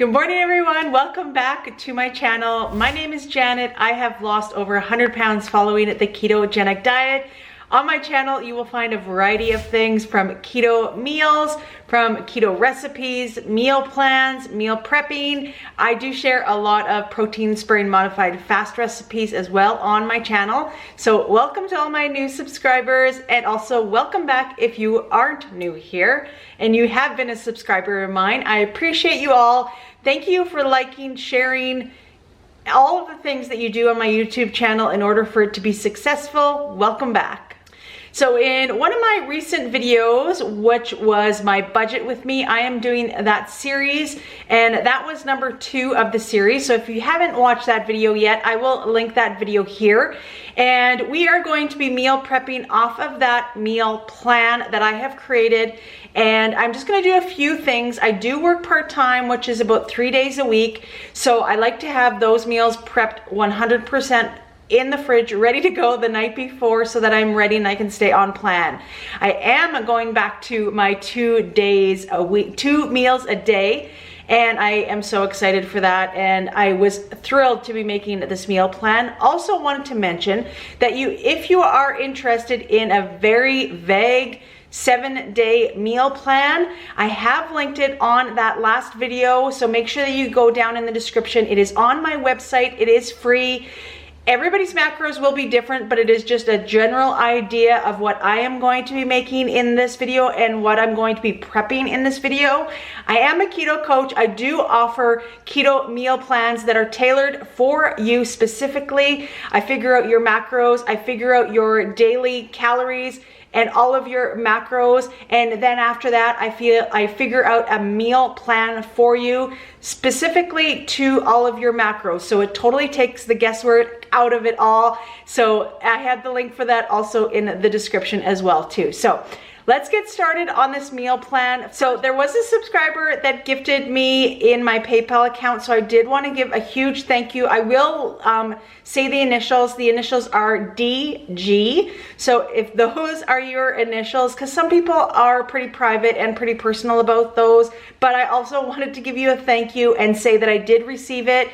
Good morning, everyone. Welcome back to my channel. My name is Janet. I have lost over 100 pounds following the ketogenic diet. On my channel, you will find a variety of things from keto meals, from keto recipes, meal plans, meal prepping. I do share a lot of protein sparing modified fast recipes as well on my channel. So welcome to all my new subscribers, and also welcome back if you aren't new here and you have been a subscriber of mine. I appreciate you all. Thank you for liking, sharing, all of the things that you do on my YouTube channel in order for it to be successful. Welcome back. So in one of my recent videos, which was my budget with me, I am doing that series, and that was number 2 of the series. So if you haven't watched that video yet, I will link that video here. And we are going to be meal prepping off of that meal plan that I have created. And I'm just gonna do a few things. I do work part-time, which is about 3 days a week. So I like to have those meals prepped 100% in the fridge, ready to go the night before, so that I'm ready and I can stay on plan. I am going back to my 2 days a week, 2 meals a day, and I am so excited for that, and I was thrilled to be making this meal plan. Also wanted to mention that if you are interested in a very vague 7-day meal plan, I have linked it on that last video, so make sure that you go down in the description. It is on my website, it is free. Everybody's macros will be different, but it is just a general idea of what I am going to be making in this video and what I'm going to be prepping in this video. I am a keto coach. I do offer keto meal plans that are tailored for you specifically. I figure out your macros, I figure out your daily calories and all of your macros, and then after that I figure out a meal plan for you specifically to all of your macros, so it totally takes the guesswork out of it all. So I have the link for that also in the description as well too. So let's get started on this meal plan. So there was a subscriber that gifted me in my PayPal account, so I did want to give a huge thank you. I will say the initials. The initials are DG. So if those are your initials, because some people are pretty private and pretty personal about those, but I also wanted to give you a thank you and say that I did receive it.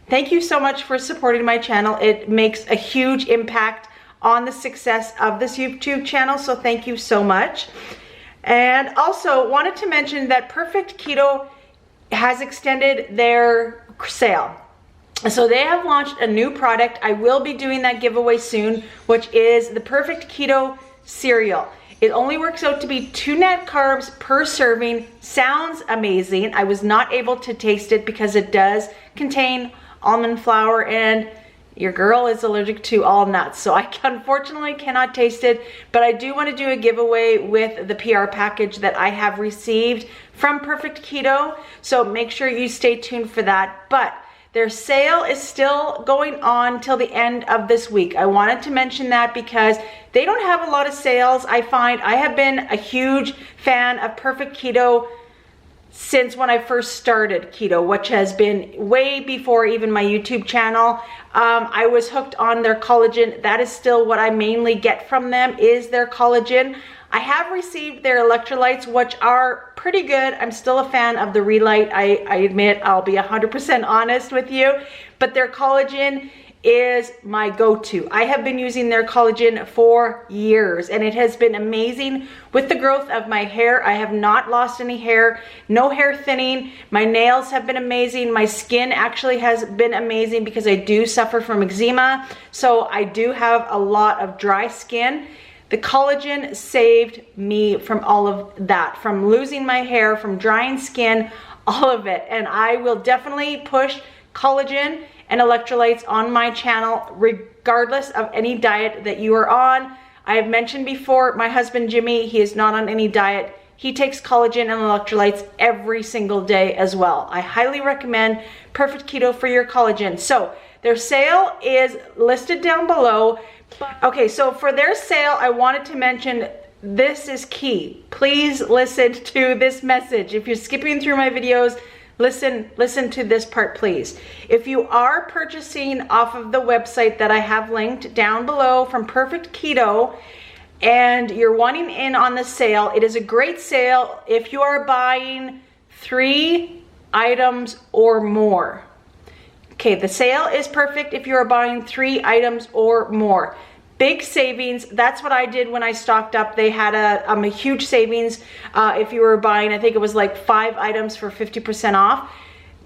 Thank you so much for supporting my channel. It makes a huge impact on the success of this YouTube channel, so thank you so much. And also wanted to mention that Perfect Keto has extended their sale. So they have launched a new product. I will be doing that giveaway soon, which is the Perfect Keto cereal. It only works out to be 2 net carbs per serving. Sounds amazing. I was not able to taste it because it does contain almond flour, and your girl is allergic to all nuts, so I unfortunately cannot taste it, but I do want to do a giveaway with the PR package that I have received from Perfect Keto, so make sure you stay tuned for that. But their sale is still going on till the end of this week. I wanted to mention that because they don't have a lot of sales. I find I have been a huge fan of Perfect Keto since when I first started keto, which has been way before even my YouTube channel. I was hooked on their collagen. That is still what I mainly get from them, is their collagen. I have received their electrolytes, which are pretty good. I'm still a fan of the Relight. I admit, I'll be 100% honest with you, but their collagen is my go-to. I have been using their collagen for years, and it has been amazing with the growth of my hair. I have not lost any hair, no hair thinning. My nails have been amazing. My skin actually has been amazing because I do suffer from eczema, so I do have a lot of dry skin. The collagen saved me from all of that, from losing my hair, from drying skin, all of it. And I will definitely push collagen and electrolytes on my channel regardless of any diet that you are on. I have mentioned before, my husband Jimmy, he is not on any diet. He takes collagen and electrolytes every single day as well. I highly recommend Perfect Keto for your collagen. So their sale is listed down below. Okay, so for their sale, I wanted to mention this is key. Please listen to this message. If you're skipping through my videos, listen to this part, please. If you are purchasing off of the website that I have linked down below from Perfect Keto, and you're wanting in on the sale, it is a great sale. If you are buying 3 items or more. Okay, the sale is perfect if you are buying 3 items or more. Big savings. That's what I did when I stocked up. They had a huge savings if you were buying, I think it was like 5 items for 50% off.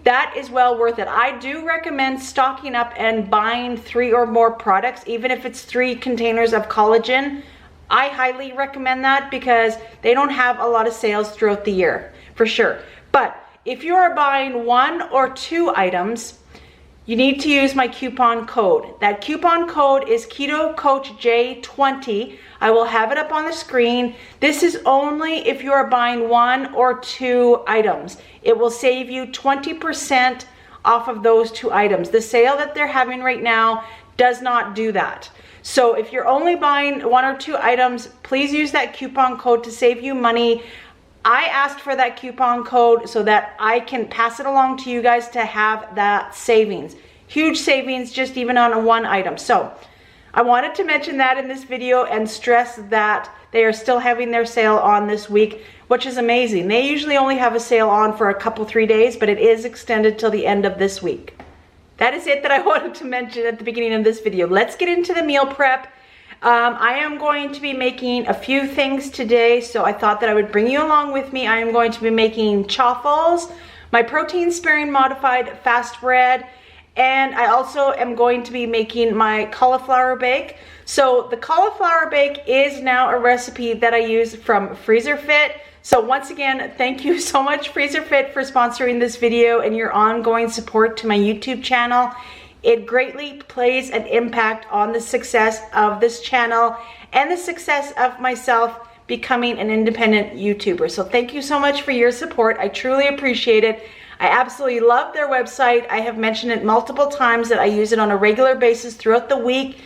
That is well worth it. I do recommend stocking up and buying 3 or more products, even if it's 3 containers of collagen. I highly recommend that because they don't have a lot of sales throughout the year, for sure. But if you are buying 1 or 2 items, you need to use my coupon code. That coupon code is ketochow20. I will have it up on the screen. This is only if you are buying 1 or 2 items. It will save you 20% off of those 2 items. The sale that they're having right now does not do that. So if you're only buying 1 or 2 items, please use that coupon code to save you money. I asked for that coupon code so that I can pass it along to you guys to have that savings. Huge savings just even on 1 item. So I wanted to mention that in this video and stress that they are still having their sale on this week, which is amazing. They usually only have a sale on for a couple, 3 days, but it is extended till the end of this week. That is it that I wanted to mention at the beginning of this video. Let's get into the meal prep. I am going to be making a few things today, so I thought that I would bring you along with me. I am going to be making truffles, my protein sparing modified fast bread, and I also am going to be making my cauliflower bake. So the cauliflower bake is now a recipe that I use from FreezerFit. So once again, thank you so much FreezerFit for sponsoring this video and your ongoing support to my YouTube channel. It greatly plays an impact on the success of this channel and the success of myself becoming an independent YouTuber. So thank you so much for your support. I truly appreciate it. I absolutely love their website. I have mentioned it multiple times that I use it on a regular basis throughout the week.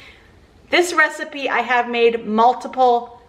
This recipe I have made multiple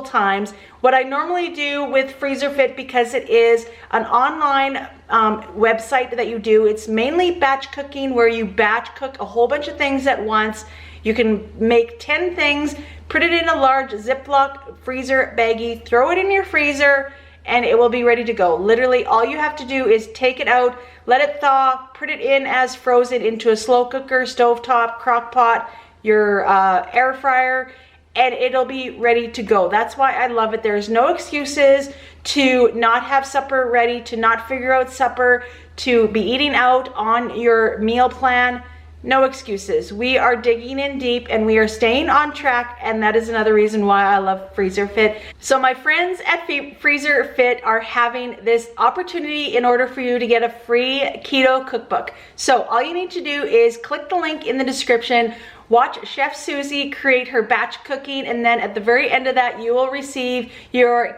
times. What I normally do with FreezerFit, because it is an online website that you do, it's mainly batch cooking where you batch cook a whole bunch of things at once. You can make 10 things, put it in a large Ziploc freezer baggie, throw it in your freezer, and it will be ready to go. Literally all you have to do is take it out, let it thaw, put it in as frozen into a slow cooker, stovetop, crock pot, your air fryer, and it'll be ready to go. That's why I love it. There's no excuses to not have supper ready, to not figure out supper, to be eating out on your meal plan. No excuses. We are digging in deep and we are staying on track, and that is another reason why I love FreezerFit. So my friends at FreezerFit are having this opportunity in order for you to get a free keto cookbook. So all you need to do is click the link in the description, watch Chef Susie create her batch cooking, and then at the very end of that you will receive your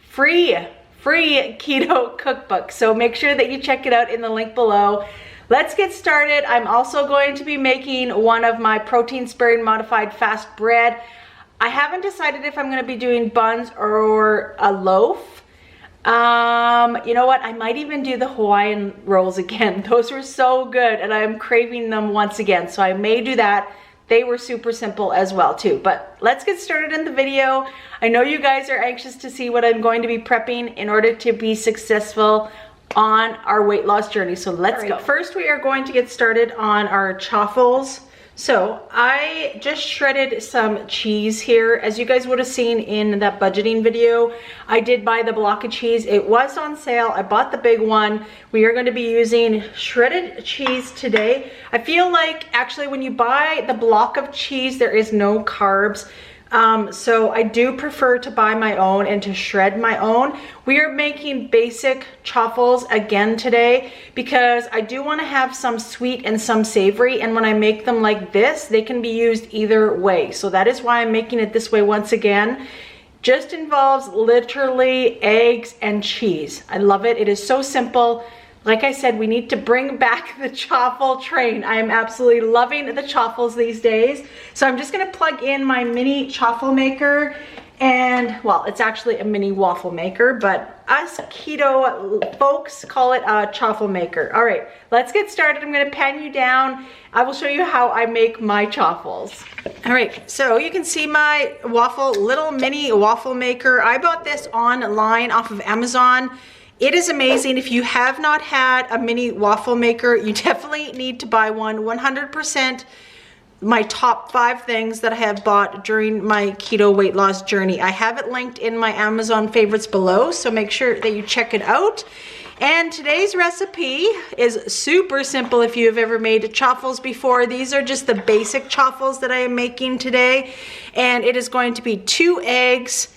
free keto cookbook. So make sure that you check it out in the link below. Let's get started. I'm also going to be making one of my protein sparing modified fast bread. I haven't decided if I'm going to be doing buns or a loaf. You know what? I might even do the Hawaiian rolls again. Those were so good and I'm craving them once again. So I may do that. They were super simple as well too. But let's get started in the video. I know you guys are anxious to see what I'm going to be prepping in order to be successful on our weight loss journey. So let's go. First, we are going to get started on our truffles. So I just shredded some cheese here. As you guys would have seen in that budgeting video, I did buy the block of cheese. It was on sale. I bought the big one. We are going to be using shredded cheese today. I feel like actually when you buy the block of cheese, there is no carbs. So I do prefer to buy my own and to shred my own. We are making basic truffles again today because I do want to have some sweet and some savory, and when I make them like this, they can be used either way. So that is why I'm making it this way once again. Just involves literally eggs and cheese. I love it. It is so simple. Like I said, we need to bring back the truffle train. I am absolutely loving the truffles these days. So I'm just gonna plug in my mini truffle maker, and well, it's actually a mini waffle maker, but us keto folks call it a truffle maker. All right, let's get started. I'm gonna pan you down. I will show you how I make my truffles. All right, so you can see my little mini waffle maker. I bought this online off of Amazon. It is amazing. If you have not had a mini waffle maker, you definitely need to buy one. 100% my top 5 things that I have bought during my keto weight loss journey. I have it linked in my Amazon favorites below, so make sure that you check it out. And today's recipe is super simple if you have ever made truffles before. These are just the basic truffles that I am making today. And it is going to be 2 eggs,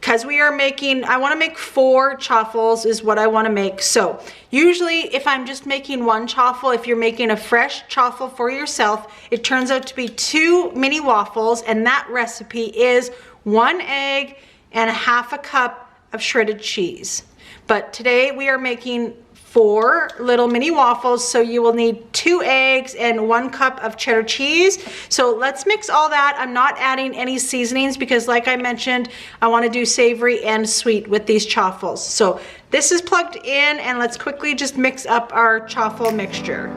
because we are making, I want to make 4 truffles is what I want to make. So usually if I'm just making 1 truffle, if you're making a fresh truffle for yourself, it turns out to be 2 mini waffles, and that recipe is 1 egg and 1/2 cup of shredded cheese. But today we are making 4 little mini waffles, so you will need 2 eggs and 1 cup of cheddar cheese. So let's mix all that. I'm not adding any seasonings because, like I mentioned, I want to do savory and sweet with these truffles. So this is plugged in, and let's quickly just mix up our truffle mixture.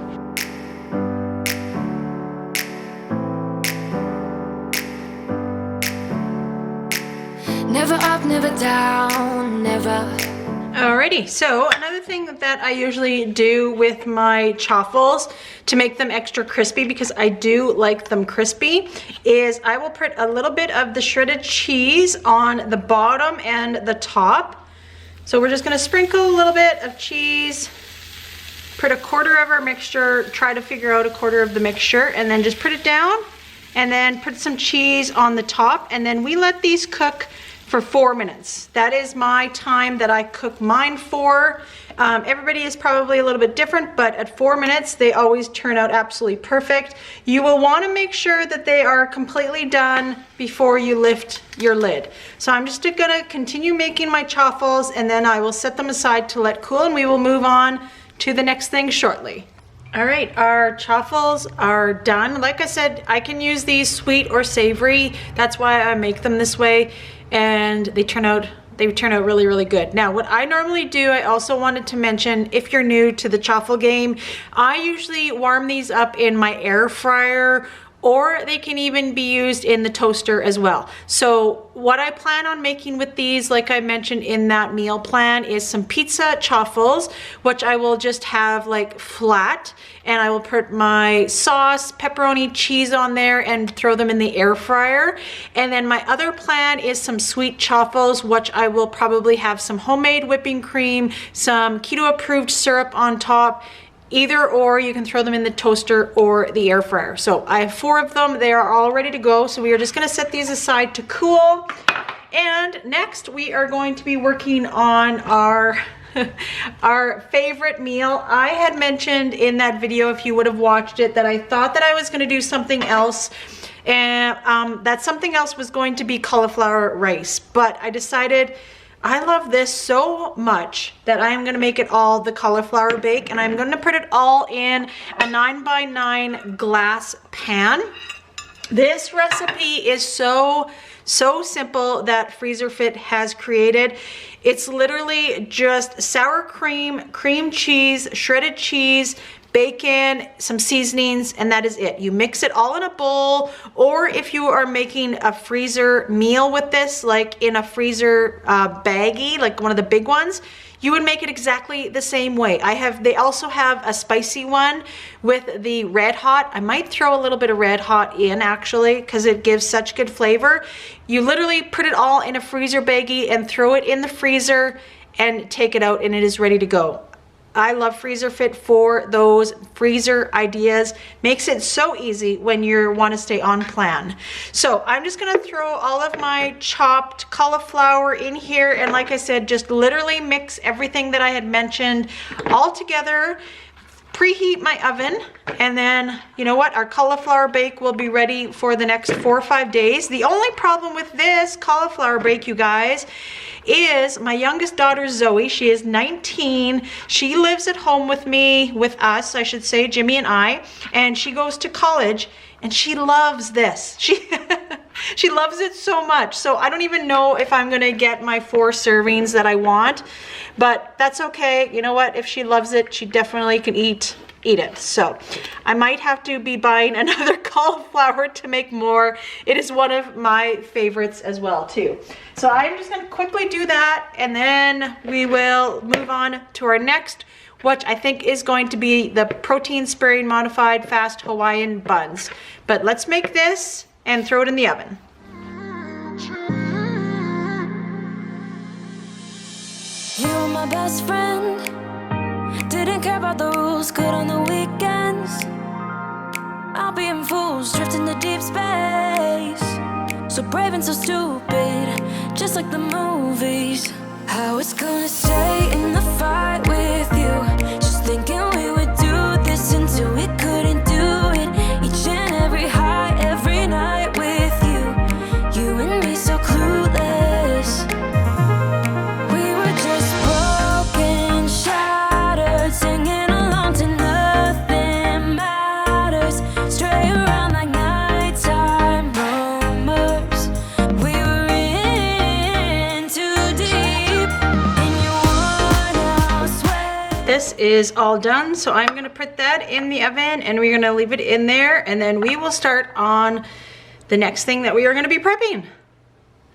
Never up, never down, never. Alrighty, so another thing that I usually do with my truffles to make them extra crispy, because I do like them crispy, is I will put a little bit of the shredded cheese on the bottom and the top. So we're just gonna sprinkle a little bit of cheese, put 1/4 of our mixture, try to figure out 1/4 of the mixture, and then just put it down, and then put some cheese on the top, and then we let these cook for 4 minutes. That is my time that I cook mine for. Everybody is probably a little bit different, but at 4 minutes, they always turn out absolutely perfect. You will want to make sure that they are completely done before you lift your lid. So I'm just gonna continue making my truffles, and then I will set them aside to let cool, and we will move on to the next thing shortly. All right, our truffles are done. Like I said, I can use these sweet or savory. That's why I make them this way, and they turn out really, really good. Now, what I normally do, I also wanted to mention, if you're new to the truffle game, I usually warm these up in my air fryer, or they can even be used in the toaster as well. So what I plan on making with these, like I mentioned in that meal plan, is some pizza truffles, which I will just have like flat, and I will put my sauce, pepperoni, cheese on there and throw them in the air fryer. And then my other plan is some sweet truffles, which I will probably have some homemade whipping cream, some keto approved syrup on top. Either or, you can throw them in the toaster or the air fryer. So I have 4 of them. They are all ready to go. So we are just gonna set these aside to cool. And next we are going to be working on our our favorite meal. I had mentioned in that video, if you would have watched it, that I thought that I was gonna do something else, and that something else was going to be cauliflower rice. But I decided I love this so much that I am gonna make it all the cauliflower bake, and I'm gonna put it all in a 9x9 glass pan. This recipe is so simple that FreezerFit has created. It's literally just sour cream, cream cheese, shredded cheese, bacon, some seasonings, and that is it. You mix it all in a bowl, or if you are making a freezer meal with this, like in a freezer baggie, like one of the big ones, you would make it exactly the same way. They also have a spicy one with the red hot. I might throw a little bit of red hot in, actually, because it gives such good flavor. You literally put it all in a freezer baggie and throw it in the freezer and take it out, and it is ready to go. I love FreezerFit for those freezer ideas. Makes it so easy when you want to stay on plan. So I'm just gonna throw all of my chopped cauliflower in here, and like I said, just literally mix everything that I had mentioned all together. Preheat my oven, and then you know what, our cauliflower bake will be ready for the next 4 or 5 days. The only problem with this cauliflower bake, you guys, is my youngest daughter Zoe. She is 19. She lives at home with me, with us I should say, Jimmy and I, and she goes to college, and she loves this. She loves it so much. So I don't even know if I'm gonna get my 4 servings that I want, but that's okay. You know what? If she loves it, she definitely can eat eat it. So I might have to be buying another cauliflower to make more. It is one of my favorites as well too. So I'm just gonna quickly do that, and then we will move on to our next, which I think is going to be the protein sparing modified fast Hawaiian buns. But let's make this and throw it in the oven. You were my best friend. Didn't care about the rules, good on the weekends. I'll be in fools, drifting to deep space. So brave and so stupid, just like the movies. I was gonna stay in the fight with you, just thinking we would do this until we couldn't do it. Each and every high, every night with you. You and me so clueless. We were just broken, shattered, singing along to nothing matters. Stray around like nighttime rumors. We were in too deep, and you worn out sweat. This is all done, so I'm gonna put that in the oven and we're gonna leave it in there, and then we will start on the next thing that we are gonna be prepping.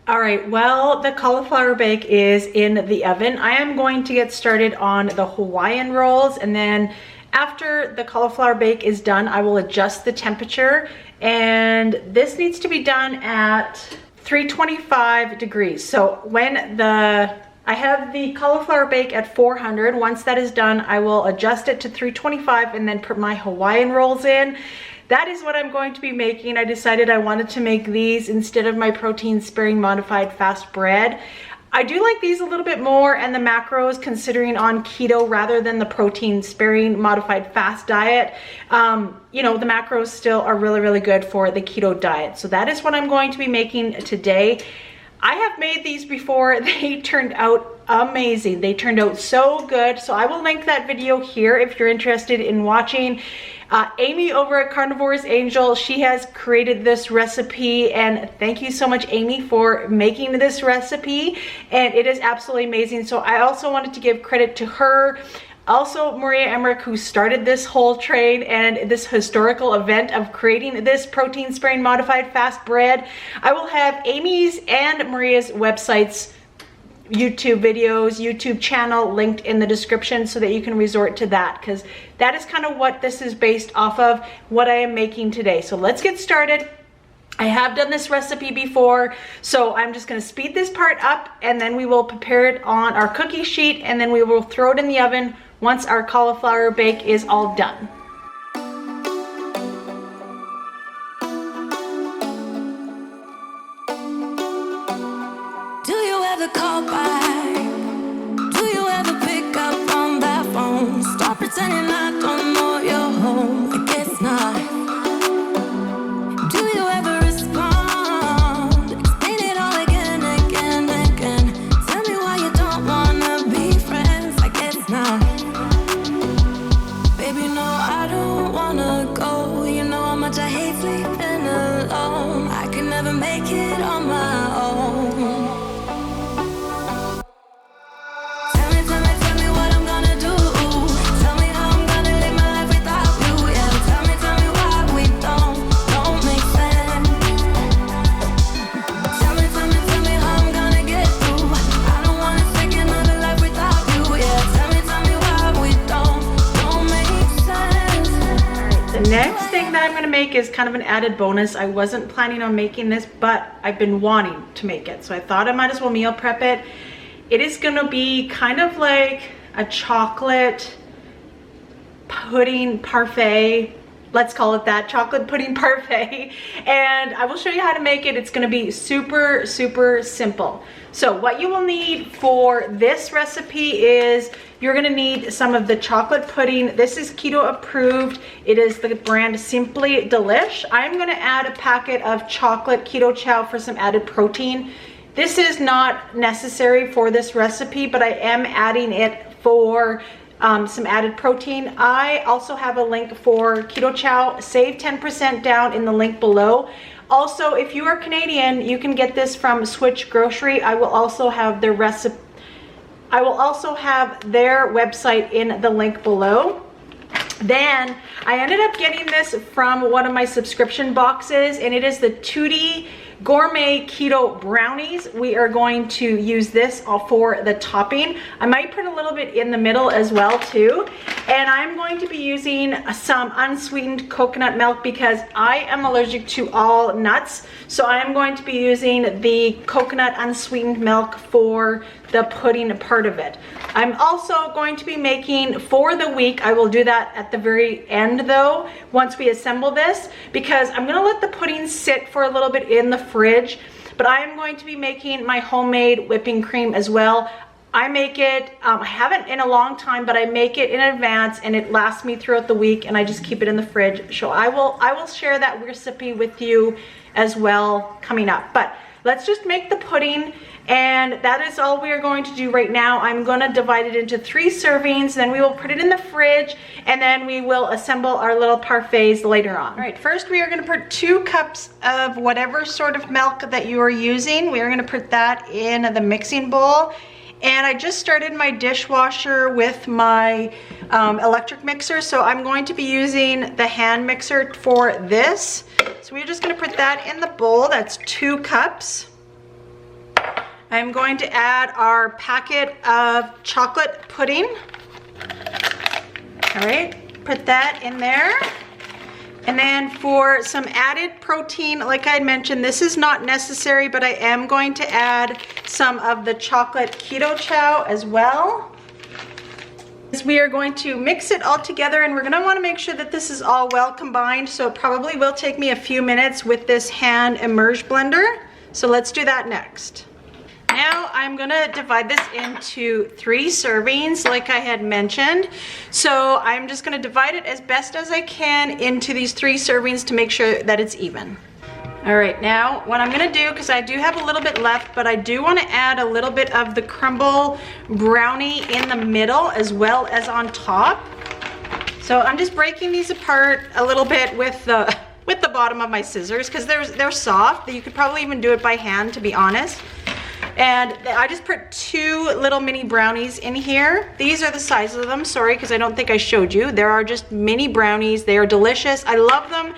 All right, well, the cauliflower bake is in the oven. I am going to get started on the Hawaiian rolls, and then after the cauliflower bake is done, I will adjust the temperature, and this needs to be done at 325 degrees. So when I have the cauliflower bake at 400. Once that is done, I will adjust it to 325 and then put my Hawaiian rolls in. That is what I'm going to be making. I decided I wanted to make these instead of my protein sparing modified fast bread. I do like these a little bit more, and the macros, considering on keto rather than the protein sparing modified fast diet, you know, the macros still are really, really good for the keto diet. So that is what I'm going to be making today. I have made these before. They turned out amazing. They turned out so good. So I will link that video here if you're interested in watching. Amy over at Carnivore's Angel, she has created this recipe, and thank you so much, Amy, for making this recipe, and it is absolutely amazing. So I also wanted to give credit to her. Also, Maria Emmerich, who started this whole train and this historical event of creating this protein sparing modified fast bread. I will have Amy's and Maria's websites, YouTube videos, YouTube channel linked in the description so that you can resort to that, because that is kind of what this is based off of, what I am making today. So let's get started. I have done this recipe before, so I'm just going to speed this part up, and then we will prepare it on our cookie sheet, and then we will throw it in the oven once our cauliflower bake is all done. Do you ever call back? Do you ever pick up on that phone? Stop pretending I don't know you're home. I guess not. Do you ever respond? Explain it all again, again, again. Tell me why you don't wanna be friends. I guess not. Baby, no, I don't wanna go. You know how much I hate sleeping alone. I can never make it on my own. Tell me what I'm gonna do. Tell me how I'm gonna live my life without you. Yeah, tell me why we don't make sense. Tell me how I'm gonna get through. I don't wanna take another life without you. Yeah, tell me why we don't make sense. The next thing that I'm going to make is kind of an added bonus. I wasn't planning on making this, but I've been wanting to make it, so I thought I might as well meal prep it. It is going to be kind of like a chocolate pudding parfait. Let's call it that, chocolate pudding parfait. And I will show you how to make it. It's going to be super, super simple. So what you will need for this recipe is you're going to need some of the chocolate pudding. This is keto approved. It is the brand Simply Delish. I'm going to add a packet of chocolate ketochow for some added protein. This is not necessary for this recipe, but I am adding it for some added protein. I also have a link for ketochow. Save 10% down in the link below. Also, if you are Canadian, you can get this from Switch Grocery. I will also have their recipe. I will also have their website in the link below. Then I ended up getting this from one of my subscription boxes, and it is the Tutti Gourmet Keto Brownies. We are going to use this for the topping. I might put a little bit in the middle as well too. And I'm going to be using some unsweetened coconut milk because I am allergic to all nuts. So I am going to be using the coconut unsweetened milk for the pudding part of it. I'm also going to be making for the week. I will do that at the very end though, once we assemble this, because I'm gonna let the pudding sit for a little bit in the fridge, but I am going to be making my homemade whipping cream as well. I make it, I haven't in a long time, but I make it in advance and it lasts me throughout the week, and I just keep it in the fridge. So I will share that recipe with you as well coming up. But let's just make the pudding, and that is all we are going to do right now. I'm gonna divide it into 3 servings, then we will put it in the fridge, and then we will assemble our little parfaits later on. All right, first we are gonna put 2 cups of whatever sort of milk that you are using. We are gonna put that in the mixing bowl. And I just started my dishwasher with my electric mixer, so I'm going to be using the hand mixer for this. So we're just gonna put that in the bowl. That's 2 cups. I'm going to add our packet of chocolate pudding. All right, put that in there. And then for some added protein, like I mentioned, this is not necessary, but I am going to add some of the chocolate ketochow as well. We are going to mix it all together, and we're going to want to make sure that this is all well combined, so it probably will take me a few minutes with this hand immersion blender. So let's do that next. Now I'm gonna divide this into 3 servings like I had mentioned. So I'm just gonna divide it as best as I can into these 3 servings to make sure that it's even. All right, now what I'm gonna do, because I do have a little bit left, but I do wanna add a little bit of the crumble brownie in the middle as well as on top. So I'm just breaking these apart a little bit with the bottom of my scissors, because they're soft. You could probably even do it by hand, to be honest. And I just put 2 little mini brownies in here. These are the size of them, sorry, because I don't think I showed you. There are just mini brownies. They are delicious. I love them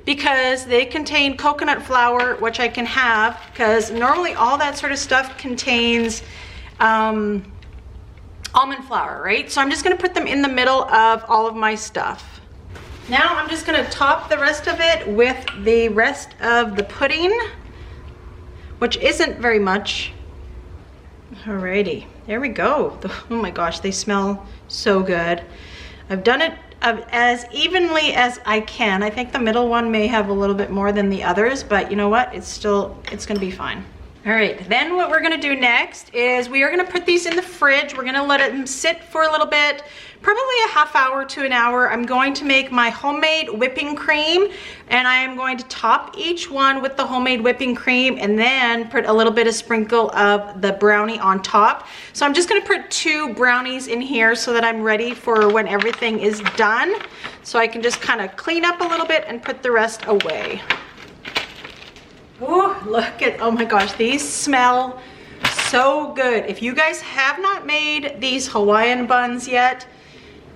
because they contain coconut flour, which I can have, because normally all that sort of stuff contains almond flour, right? So I'm just gonna put them in the middle of all of my stuff. Now I'm just gonna top the rest of it with the rest of the pudding, which isn't very much. Alrighty, there we go. Oh my gosh, they smell so good. I've done it as evenly as I can. I think the middle one may have a little bit more than the others, but you know what? It's gonna be fine. All right, then what we're gonna do next is we are gonna put these in the fridge. We're gonna let them sit for a little bit, probably a half hour to an hour. I'm going to make my homemade whipping cream, and I am going to top each one with the homemade whipping cream and then put a little bit of sprinkle of the brownie on top. So I'm just gonna put 2 brownies in here so that I'm ready for when everything is done. So I can just kind of clean up a little bit and put the rest away. Oh, look at, oh my gosh, these smell so good. If you guys have not made these Hawaiian buns yet,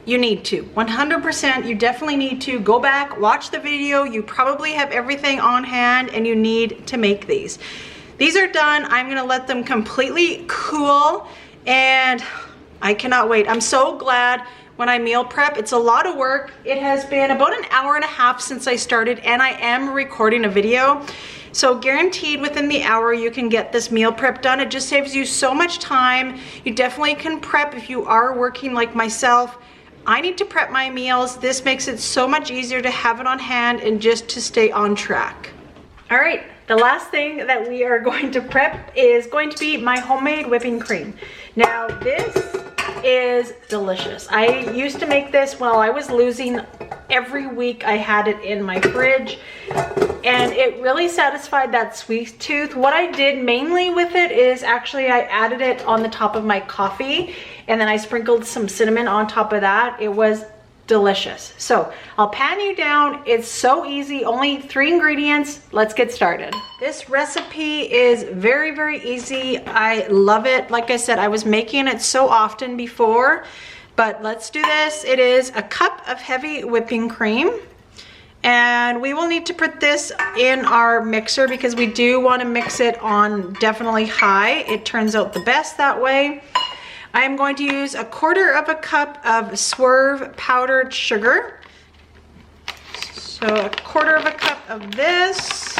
you need to. 100%, you definitely need to. Go back, watch the video. You probably have everything on hand and you need to make these. These are done. I'm gonna let them completely cool, and I cannot wait. I'm so glad when I meal prep. It's a lot of work. It has been about an hour and a half since I started, and I am recording a video. So guaranteed within the hour you can get this meal prep done. It just saves you so much time. You definitely can prep if you are working like myself. I need to prep my meals. This makes it so much easier to have it on hand and just to stay on track. All right, the last thing that we are going to prep is going to be my homemade whipping cream. Now this is delicious. I used to make this while I was losing. Every week I had it in my fridge, and it really satisfied that sweet tooth. What I did mainly with it is actually I added it on the top of my coffee, and then I sprinkled some cinnamon on top of that. It was delicious. So I'll pan you down. It's so easy, only 3 ingredients. Let's get started. This recipe is very, very easy. I love it. Like I said, I was making it so often before But let's do this. It is a cup of heavy whipping cream. And we will need to put this in our mixer because we do want to mix it on definitely high. It turns out the best that way. I'm going to use 1/4 cup of Swerve powdered sugar. So 1/4 cup of this.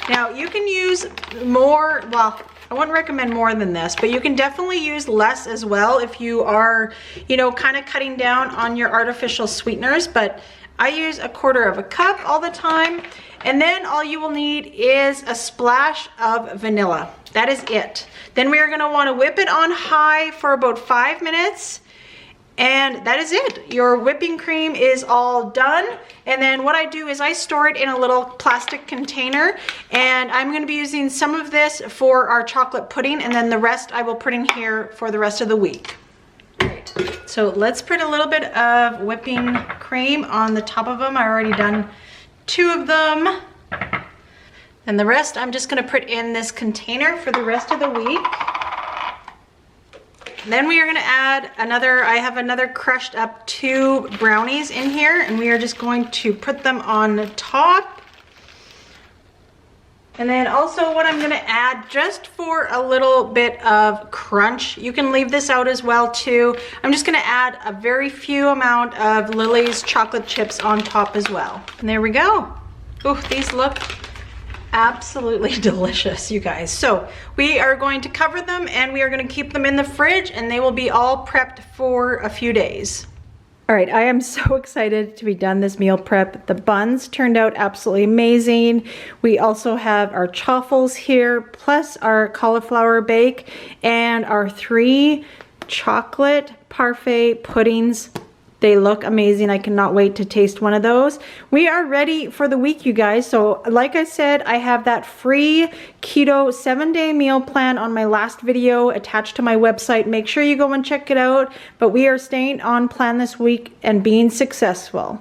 Now you can use more, well, I wouldn't recommend more than this, but you can definitely use less as well if you are, you know, kind of cutting down on your artificial sweeteners, but I use 1/4 cup all the time. And then all you will need is a splash of vanilla. That is it. Then we are gonna wanna whip it on high for about 5 minutes. And that is it. Your whipping cream is all done. And then what I do is I store it in a little plastic container, and I'm gonna be using some of this for our chocolate pudding, and then the rest I will put in here for the rest of the week. Right. So let's put a little bit of whipping cream on the top of them. I already done 2 of them. And the rest I'm just gonna put in this container for the rest of the week. Then we are gonna add I have another crushed up 2 brownies in here, and we are just going to put them on top. And then also what I'm gonna add, just for a little bit of crunch, you can leave this out as well too. I'm just gonna add a very few amount of Lily's chocolate chips on top as well. And there we go. Ooh, these look absolutely delicious, you guys. So we are going to cover them and we are going to keep them in the fridge, and they will be all prepped for a few days. All right, I am so excited to be done this meal prep. The buns turned out absolutely amazing. We also have our truffles here, plus our cauliflower bake and our 3 chocolate parfait puddings. They look amazing. I cannot wait to taste one of those. We are ready for the week, you guys. So like I said, I have that free keto 7-day meal plan on my last video attached to my website. Make sure you go and check it out. But we are staying on plan this week and being successful.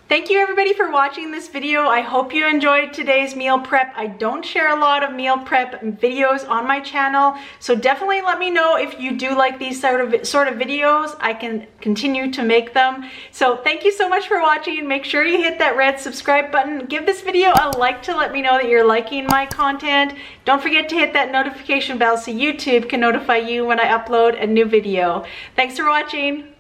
Thank you everybody for watching this video. I hope you enjoyed today's meal prep. I don't share a lot of meal prep videos on my channel, so definitely let me know if you do like these sort of videos. I can continue to make them. So thank you so much for watching. Make sure you hit that red subscribe button. Give this video a like to let me know that you're liking my content. Don't forget to hit that notification bell so YouTube can notify you when I upload a new video. Thanks for watching.